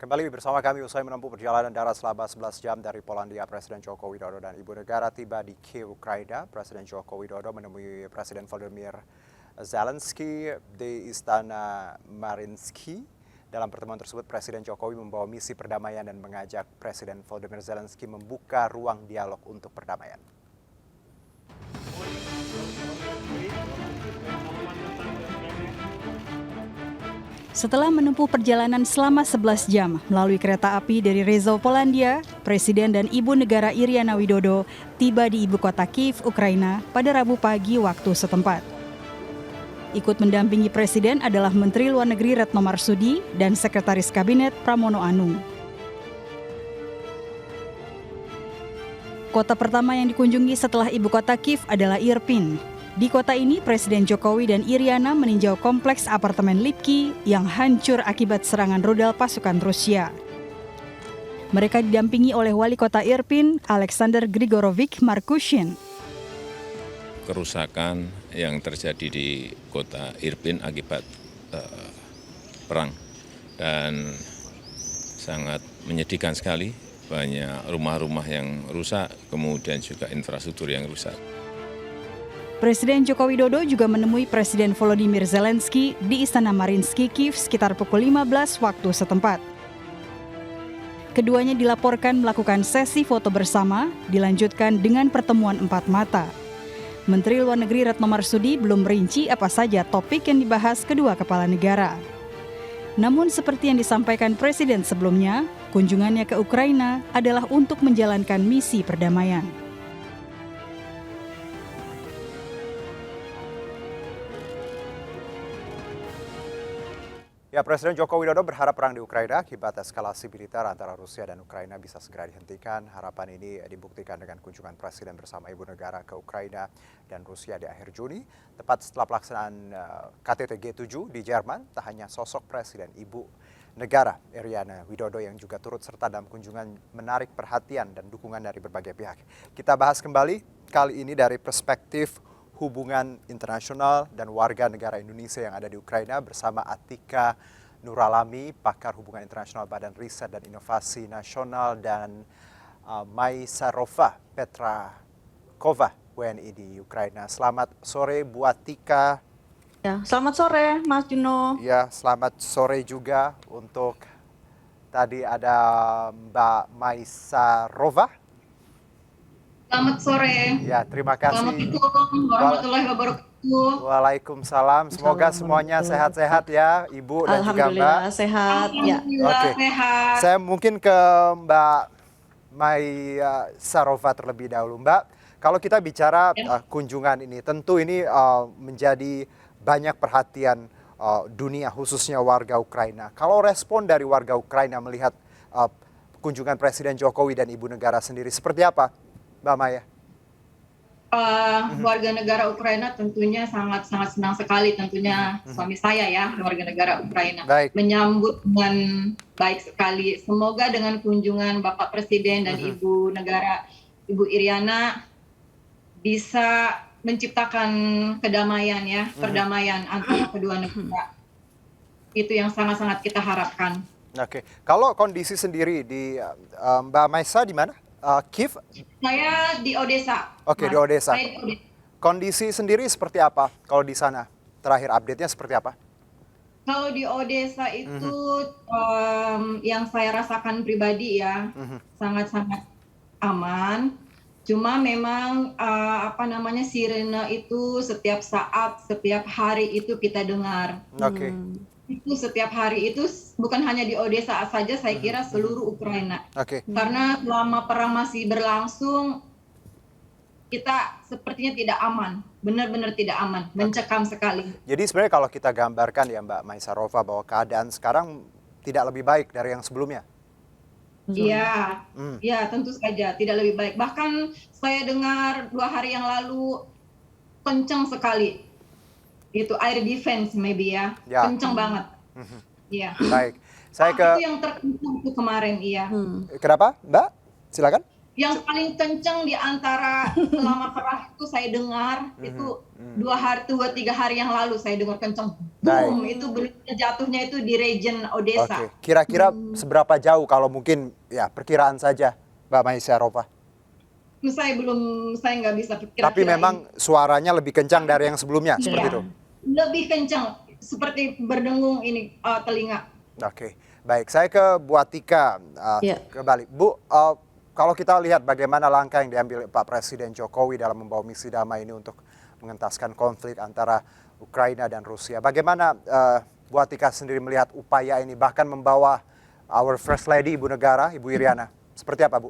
Kembali bersama kami usai menempuh perjalanan darat selama 11 jam dari Polandia, Presiden Joko Widodo dan Ibu Negara tiba di Kiev, Ukraina. Presiden Joko Widodo menemui Presiden Volodymyr Zelensky di Istana Mariinsky. Dalam pertemuan tersebut, Presiden Jokowi membawa misi perdamaian dan mengajak Presiden Volodymyr Zelensky membuka ruang dialog untuk perdamaian. Setelah menempuh perjalanan selama 11 jam melalui kereta api dari Rzeszów, Polandia, Presiden dan Ibu Negara Iryana Widodo tiba di ibu kota Kiev, Ukraina pada Rabu pagi waktu setempat. Ikut mendampingi Presiden adalah Menteri Luar Negeri Retno Marsudi dan Sekretaris Kabinet Pramono Anung. Kota pertama yang dikunjungi setelah ibu kota Kiev adalah Irpin. Di kota ini, Presiden Jokowi dan Iryana meninjau kompleks apartemen Lipki yang hancur akibat serangan rudal pasukan Rusia. Mereka didampingi oleh Wali Kota Irpin, Alexander Grigorovich Markushin. Kerusakan yang terjadi di kota Irpin akibat perang dan sangat menyedihkan sekali. Banyak rumah-rumah yang rusak, kemudian juga infrastruktur yang rusak. Presiden Joko Widodo juga menemui Presiden Volodymyr Zelensky di Istana Mariinsky, Kiev sekitar pukul 15 waktu setempat. Keduanya dilaporkan melakukan sesi foto bersama, dilanjutkan dengan pertemuan empat mata. Menteri Luar Negeri Retno Marsudi belum merinci apa saja topik yang dibahas kedua kepala negara. Namun seperti yang disampaikan Presiden sebelumnya, kunjungannya ke Ukraina adalah untuk menjalankan misi perdamaian. Ya, Presiden Joko Widodo berharap perang di Ukraina akibat eskalasi militer antara Rusia dan Ukraina bisa segera dihentikan. Harapan ini dibuktikan dengan kunjungan Presiden bersama Ibu Negara ke Ukraina dan Rusia di akhir Juni. Tepat setelah pelaksanaan KTT G7 di Jerman, tak hanya sosok Presiden, Ibu Negara Iryana Widodo yang juga turut serta dalam kunjungan menarik perhatian dan dukungan dari berbagai pihak. Kita bahas kembali kali ini dari perspektif hubungan internasional dan warga negara Indonesia yang ada di Ukraina bersama Atika Nuralami, pakar hubungan internasional Badan Riset dan Inovasi Nasional, dan Maysarova Petrakova, WNI di Ukraina. Selamat sore Bu Atika. Ya, selamat sore Mas Juno. Ya, selamat sore juga untuk tadi ada Mbak Maysarova. Selamat sore. Ya, terima kasih. Assalamualaikum warahmatullahi wabarakatuh. Waalaikumsalam. Semoga semuanya sehat-sehat ya, Ibu dan juga Mbak. Alhamdulillah sehat. Ya. Alhamdulillah sehat. Saya mungkin ke Mbak Maysarova terlebih dahulu. Mbak, kalau kita bicara kunjungan ini, tentu ini menjadi banyak perhatian dunia, khususnya warga Ukraina. Kalau respon dari warga Ukraina melihat kunjungan Presiden Jokowi dan Ibu Negara sendiri, seperti apa, Mbak Maya? Warga negara Ukraina tentunya sangat senang sekali, tentunya suami saya ya, warga negara Ukraina. Baik. Menyambut dengan baik sekali. Semoga dengan kunjungan Bapak Presiden dan Ibu Negara, Ibu Iryana, bisa menciptakan kedamaian ya, perdamaian antara kedua negara. Itu yang sangat-sangat kita harapkan. Oke, kalau kondisi sendiri di Mbak Maysa di mana? Kiev? Saya di Odessa. Oke, di Odessa. Saya di Odessa. Kondisi sendiri seperti apa kalau di sana? Terakhir update-nya seperti apa? Kalau di Odessa itu yang saya rasakan pribadi ya, sangat-sangat aman. Cuma memang sirene itu setiap saat, setiap hari itu kita dengar. Oke. Itu setiap hari itu bukan hanya di Odessa saja, saya kira seluruh Ukraina. Oke. Karena selama perang masih berlangsung, kita sepertinya tidak aman, benar-benar tidak aman, mencekam sekali. Jadi sebenarnya kalau kita gambarkan ya Mbak Maysarova bahwa keadaan sekarang tidak lebih baik dari yang sebelumnya. Iya, ya tentu saja tidak lebih baik. Bahkan saya dengar 2 hari yang lalu kencang sekali. Itu air defense maybe ya. Kencang banget. Iya. Baik. Saya itu yang terkencang itu kemarin, iya. Kenapa, Mbak? Silakan. Yang paling kenceng di antara selama kerah itu saya dengar itu 2-3 hari yang lalu saya dengar kenceng. Boom, itu jatuhnya itu di region Odessa. Oke, kira-kira seberapa jauh kalau mungkin ya perkiraan saja, Mbak Maisa Rofa? Saya nggak bisa kira-kira. Tapi memang suaranya lebih kencang dari yang sebelumnya, seperti itu? Lebih kencang, seperti berdengung ini telinga. Oke, baik. Saya ke Bu Atika kembali. Bu, kalau kita lihat bagaimana langkah yang diambil Pak Presiden Jokowi dalam membawa misi damai ini untuk mengentaskan konflik antara Ukraina dan Rusia. Bagaimana Bu Atika sendiri melihat upaya ini, bahkan membawa our First Lady Ibu Negara, Ibu Iriana. Seperti apa, Bu?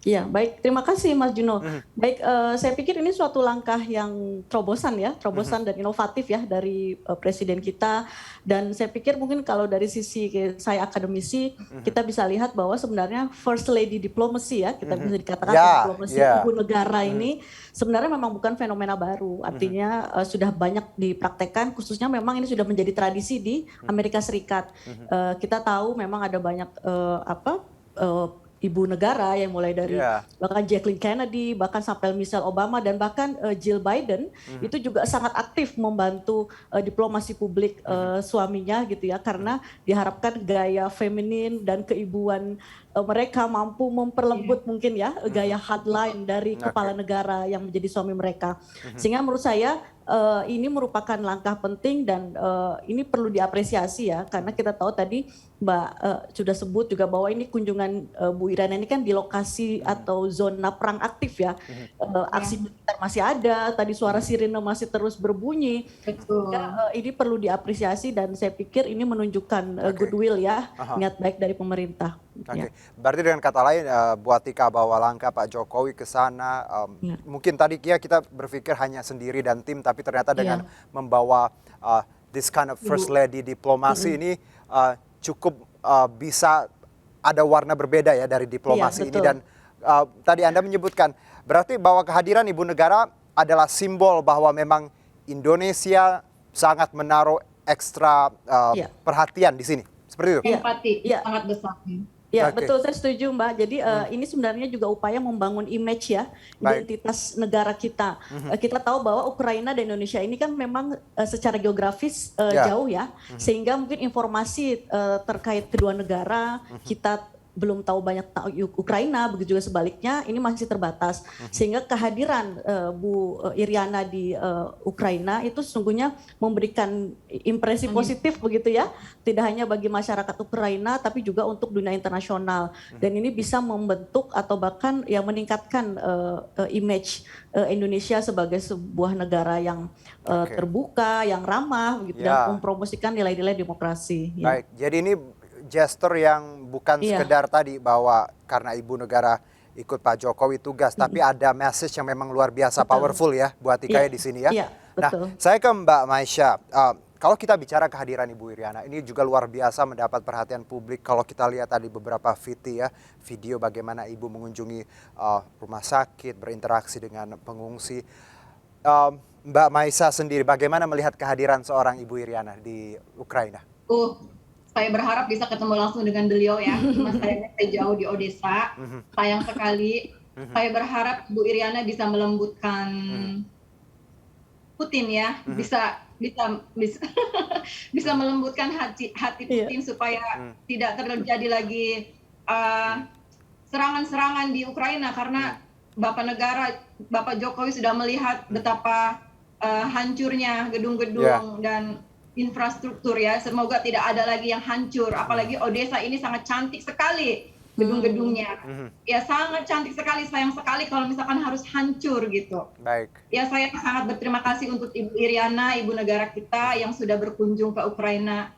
Iya, baik. Terima kasih, Mas Juno. Baik, saya pikir ini suatu langkah yang terobosan dan inovatif ya dari Presiden kita. Dan saya pikir mungkin kalau dari sisi saya akademisi, kita bisa lihat bahwa sebenarnya First Lady Diplomacy ya, kita bisa dikatakan diplomasi ibu negara ini sebenarnya memang bukan fenomena baru. Artinya sudah banyak dipraktekkan, khususnya memang ini sudah menjadi tradisi di Amerika Serikat. Kita tahu memang ada banyak ibu negara yang mulai dari bahkan Jacqueline Kennedy, bahkan sampai Michelle Obama dan bahkan Jill Biden itu juga sangat aktif membantu diplomasi publik suaminya gitu ya, karena diharapkan gaya feminin dan keibuan mereka mampu memperlembut mungkin ya gaya hardline dari kepala negara yang menjadi suami mereka. Sehingga menurut saya ini merupakan langkah penting dan ini perlu diapresiasi ya, karena kita tahu tadi Mbak sudah sebut juga bahwa ini kunjungan Bu Iriana ini kan di lokasi atau zona perang aktif ya. Aksi militer masih ada, tadi suara sirine masih terus berbunyi. Sehingga ini perlu diapresiasi dan saya pikir ini menunjukkan goodwill ya, niat baik dari pemerintah. Oke, berarti dengan kata lain Bu Atika, bahwa langkah Pak Jokowi ke sana mungkin tadi kita berpikir hanya sendiri dan tim, tapi ternyata dengan membawa this kind of First Lady diplomasi ini cukup bisa ada warna berbeda ya dari diplomasi ini. Dan tadi Anda menyebutkan berarti bahwa kehadiran Ibu Negara adalah simbol bahwa memang Indonesia sangat menaruh ekstra perhatian di sini. Seperti itu? Empati sangat besar. Ya betul, saya setuju Mbak. Jadi ini sebenarnya juga upaya membangun image ya, identitas negara kita. Kita tahu bahwa Ukraina dan Indonesia ini kan memang secara geografis jauh ya, sehingga mungkin informasi terkait kedua negara kita belum tahu banyak Ukraina, begitu juga sebaliknya ini masih terbatas. Sehingga kehadiran Bu Iriana di Ukraina itu sesungguhnya memberikan impresi positif begitu ya, tidak hanya bagi masyarakat Ukraina tapi juga untuk dunia internasional. Dan ini bisa membentuk atau bahkan yang meningkatkan image Indonesia sebagai sebuah negara yang terbuka, yang ramah begitu, dan mempromosikan nilai-nilai demokrasi. Baik, jadi ini gesture yang bukan sekedar tadi bahwa karena Ibu Negara ikut Pak Jokowi tugas, tapi ada message yang memang luar biasa powerful ya buat Atika di sini ya. Nah, saya ke Mbak Maisa. Kalau kita bicara kehadiran Ibu Iriana, ini juga luar biasa mendapat perhatian publik. Kalau kita lihat tadi beberapa video bagaimana Ibu mengunjungi rumah sakit, berinteraksi dengan pengungsi. Mbak Maisa sendiri, bagaimana melihat kehadiran seorang Ibu Iriana di Ukraina? Saya berharap bisa ketemu langsung dengan beliau ya. Mas saya jauh di Odessa. Sayang sekali. Saya berharap Bu Iriana bisa melembutkan Putin ya. Bisa melembutkan hati Putin supaya tidak terjadi lagi serangan-serangan di Ukraina, karena Bapak Jokowi sudah melihat betapa hancurnya gedung-gedung dan infrastruktur ya. Semoga tidak ada lagi yang hancur, apalagi Odessa ini sangat cantik sekali gedung-gedungnya. Ya sangat cantik sekali, sayang sekali kalau misalkan harus hancur gitu. Baik. Ya saya sangat berterima kasih untuk Ibu Iriana, Ibu Negara kita yang sudah berkunjung ke Ukraina.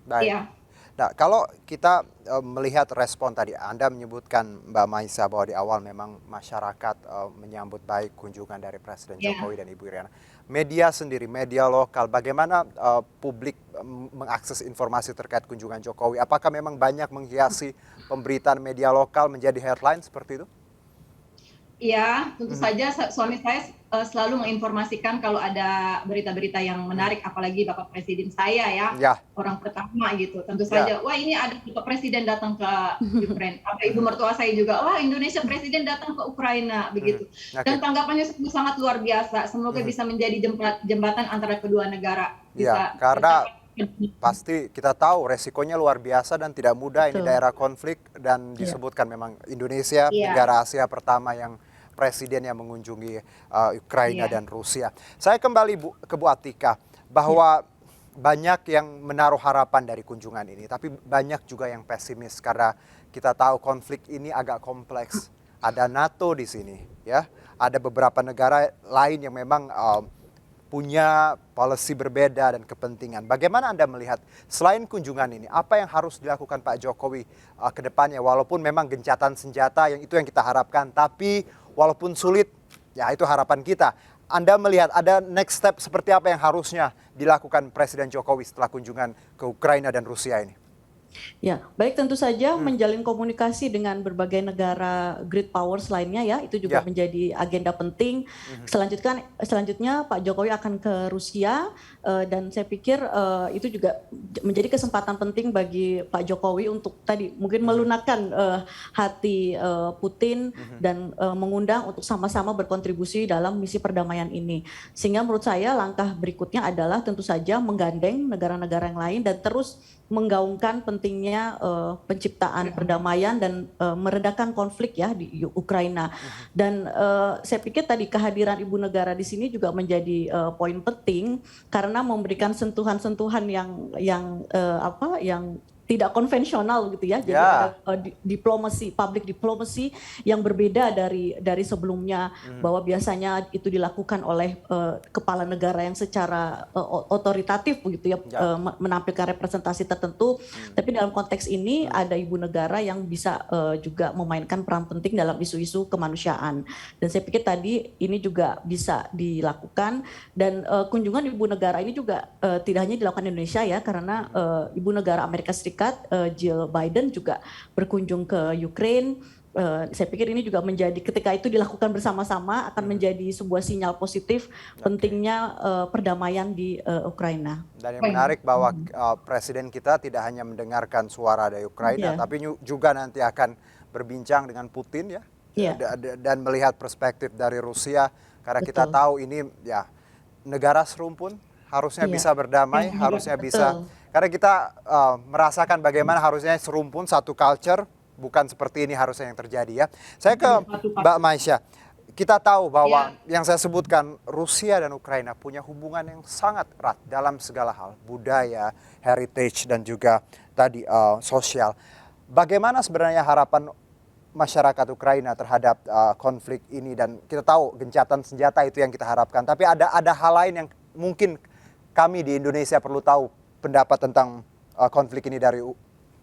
Baik. Ya. Nah, kalau kita melihat respon tadi, Anda menyebutkan Mbak Maisa bahwa di awal memang masyarakat menyambut baik kunjungan dari Presiden Jokowi dan Ibu Iriana. Media sendiri, media lokal, bagaimana publik mengakses informasi terkait kunjungan Jokowi? Apakah memang banyak menghiasi pemberitaan media lokal menjadi headline seperti itu? Iya, tentu saja suami saya selalu menginformasikan kalau ada berita-berita yang menarik, apalagi Bapak Presiden saya ya, Ya, orang pertama gitu. Tentu ya. saja, wah ini ada Bapak Presiden datang ke Ukraina. Sampai ibu mertua saya juga, wah Indonesia Presiden datang ke Ukraina begitu. Oke. Dan tanggapannya sangat luar biasa. Semoga bisa menjadi jembatan antara kedua negara. Ya, Bisa karena pasti kita tahu resikonya luar biasa dan tidak mudah. Ini Betul. daerah konflik dan Iya. disebutkan memang Indonesia Iya, negara Asia pertama yang presiden yang mengunjungi Ukraina iya. dan Rusia. Saya kembali ke Bu Atika Iya. bahwa banyak yang menaruh harapan dari kunjungan ini, tapi banyak juga yang pesimis karena kita tahu konflik ini agak kompleks. Ada NATO di sini, ya. Ada beberapa negara lain yang memang punya policy berbeda dan kepentingan. Bagaimana Anda melihat selain kunjungan ini, apa yang harus dilakukan Pak Jokowi ke depannya? Walaupun memang gencatan senjata yang itu yang kita harapkan, tapi walaupun sulit, ya itu harapan kita. Anda melihat ada next step seperti apa yang harusnya dilakukan Presiden Jokowi setelah kunjungan ke Ukraina dan Rusia ini? Ya, baik, tentu saja menjalin komunikasi dengan berbagai negara great powers lainnya ya, itu juga Ya. menjadi agenda penting. Selanjutnya Pak Jokowi akan ke Rusia dan saya pikir itu juga menjadi kesempatan penting bagi Pak Jokowi untuk tadi mungkin melunakkan hati Putin dan mengundang untuk sama-sama berkontribusi dalam misi perdamaian ini. Sehingga menurut saya langkah berikutnya adalah tentu saja menggandeng negara-negara yang lain dan terus menggaungkan pentingnya penciptaan perdamaian dan meredakan konflik ya di Ukraina. Dan saya pikir tadi kehadiran ibu negara di sini juga menjadi poin penting karena memberikan sentuhan-sentuhan yang tidak konvensional gitu ya. Jadi ada diplomasi, public diplomacy yang berbeda dari sebelumnya, bahwa biasanya itu dilakukan oleh kepala negara yang secara otoritatif begitu ya, menampilkan representasi tertentu. Tapi dalam konteks ini ada ibu negara yang bisa juga memainkan peran penting dalam isu-isu kemanusiaan. Dan saya pikir tadi ini juga bisa dilakukan dan kunjungan ibu negara ini juga tidak hanya dilakukan di Indonesia ya, karena ibu negara Amerika Serikat Jill Biden juga berkunjung ke Ukraine. Saya pikir ini juga menjadi ketika itu dilakukan bersama-sama akan menjadi sebuah sinyal positif pentingnya perdamaian di Ukraina. Dan yang menarik bahwa presiden kita tidak hanya mendengarkan suara dari Ukraina, tapi juga nanti akan berbincang dengan Putin ya, dan melihat perspektif dari Rusia, karena kita tahu ini ya negara serumpun harusnya bisa berdamai, harusnya bisa. Karena kita merasakan bagaimana harusnya serumpun satu culture, bukan seperti ini harusnya yang terjadi ya. Saya ke Mbak Maisha. Kita tahu bahwa yang saya sebutkan Rusia dan Ukraina punya hubungan yang sangat erat dalam segala hal, budaya, heritage dan juga tadi sosial. Bagaimana sebenarnya harapan masyarakat Ukraina terhadap konflik ini, dan kita tahu gencatan senjata itu yang kita harapkan, tapi ada hal lain yang mungkin kami di Indonesia perlu tahu pendapat tentang konflik ini dari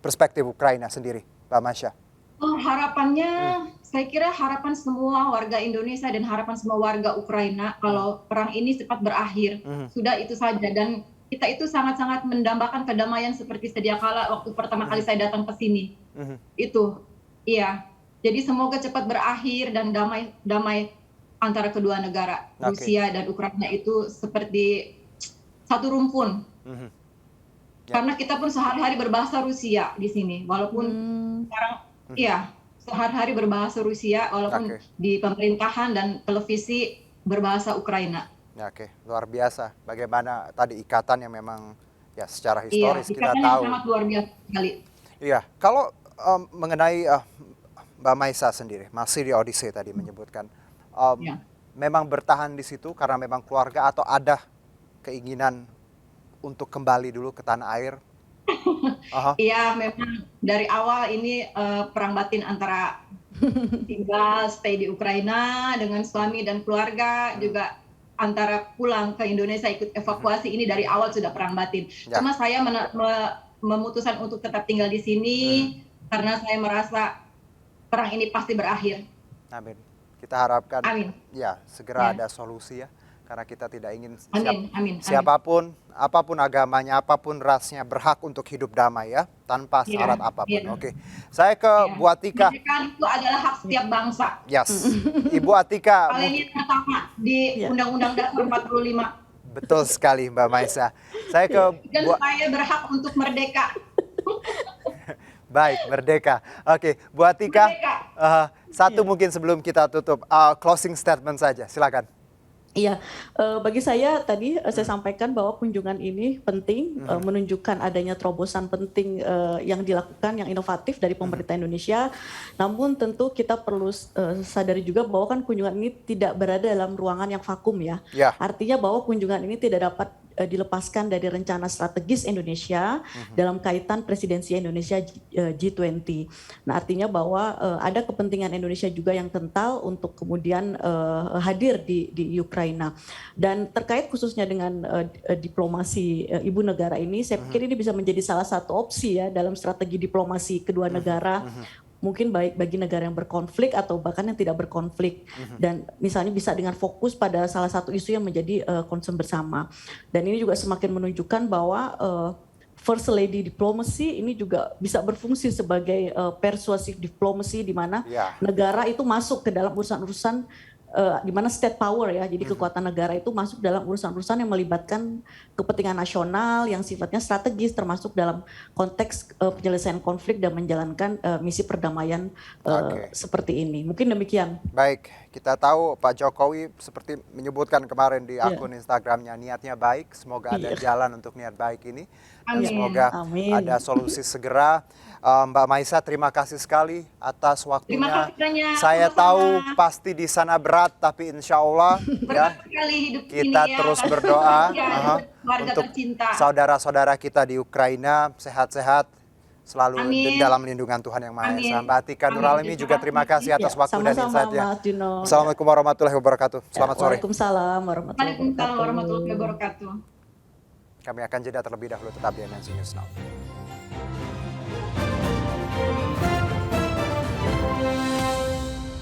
perspektif Ukraina sendiri, Mbak Masya. Harapannya, saya kira harapan semua warga Indonesia dan harapan semua warga Ukraina kalau perang ini cepat berakhir. Sudah itu saja, dan kita itu sangat-sangat mendambakan kedamaian seperti sedia kala waktu pertama kali saya datang ke sini. Itu, iya. Jadi semoga cepat berakhir dan damai antara kedua negara, Rusia dan Ukraina itu seperti satu rumpun. Karena kita pun sehari-hari berbahasa Rusia di sini, walaupun sekarang sehari-hari berbahasa Rusia, walaupun di pemerintahan dan televisi berbahasa Ukraina. Oke, luar biasa. Bagaimana tadi ikatan yang memang ya secara historis kita ikatan tahu. yang sangat luar biasa sekali. Iya, kalau mengenai Mbak Maisa sendiri, masih di Odyssey tadi menyebutkan, memang bertahan di situ karena memang keluarga atau ada keinginan untuk kembali dulu ke tanah air? Iya, memang dari awal ini perang batin antara tinggal stay di Ukraina dengan suami dan keluarga, juga antara pulang ke Indonesia ikut evakuasi, ini dari awal sudah perang batin. Cuma saya memutuskan untuk tetap tinggal di sini karena saya merasa perang ini pasti berakhir. Amin. Kita harapkan ya segera ada solusi ya, karena kita tidak ingin siapapun apapun agamanya, apapun rasnya, berhak untuk hidup damai ya, tanpa Iya, syarat apapun. iya. Oke, saya ke Ya. Bu Atika. Kemerdekaan itu adalah hak setiap bangsa. Yes, Ibu Atika. Hal ini pertama di Ya. Undang-Undang Dasar 45. Betul sekali Mbak Maisa. Saya ke Dan Bu, saya berhak untuk merdeka. baik, merdeka. Oke, Bu Atika. Merdeka. Satu mungkin sebelum kita tutup, closing statement saja, silakan. Iya, bagi saya tadi saya sampaikan bahwa kunjungan ini penting, menunjukkan adanya terobosan penting yang dilakukan, yang inovatif dari pemerintah Indonesia. Namun tentu kita perlu sadari juga bahwa kan kunjungan ini tidak berada dalam ruangan yang vakum ya. Ya. Artinya bahwa kunjungan ini tidak dapat dilepaskan dari rencana strategis Indonesia dalam kaitan presidensi Indonesia G20. Nah, artinya bahwa ada kepentingan Indonesia juga yang kental untuk kemudian hadir di Ukraina. Dan terkait khususnya dengan diplomasi ibu negara ini, saya pikir ini bisa menjadi salah satu opsi ya dalam strategi diplomasi kedua negara. Mungkin baik bagi negara yang berkonflik atau bahkan yang tidak berkonflik, dan misalnya bisa dengan fokus pada salah satu isu yang menjadi concern bersama. Dan ini juga semakin menunjukkan bahwa First Lady Diplomacy ini juga bisa berfungsi sebagai persuasive diplomacy, di mana negara itu masuk ke dalam urusan-urusan di mana state power ya, jadi kekuatan negara itu masuk dalam urusan-urusan yang melibatkan kepentingan nasional yang sifatnya strategis, termasuk dalam konteks penyelesaian konflik dan menjalankan misi perdamaian seperti ini. Mungkin demikian. Baik, kita tahu Pak Jokowi seperti menyebutkan kemarin di akun Instagramnya, niatnya baik, semoga ada jalan untuk niat baik ini. Dan semoga ada solusi segera. Mbak Maisa, terima kasih sekali atas waktunya. Terima kasih banyak. Saya Sama-sama. tahu pasti di sana berat, tapi insya Allah ya, Berat sekali hidup kita ini ya. terus berdoa Keluarga untuk tercinta. saudara-saudara kita di Ukraina sehat-sehat, selalu Amin. dalam lindungan Tuhan Yang Maha Esa. Amin. Mbak Atika Amin. Nuralimi juga terima kasih atas waktu dan Sama-sama, insight-nya. Mas Juno. Assalamualaikum warahmatullahi wabarakatuh. Selamat sore. Waalaikumsalam warahmatullahi Waalaikumsalam warahmatullahi wabarakatuh. Kami akan jeda terlebih dahulu, tetap di MNC News Now.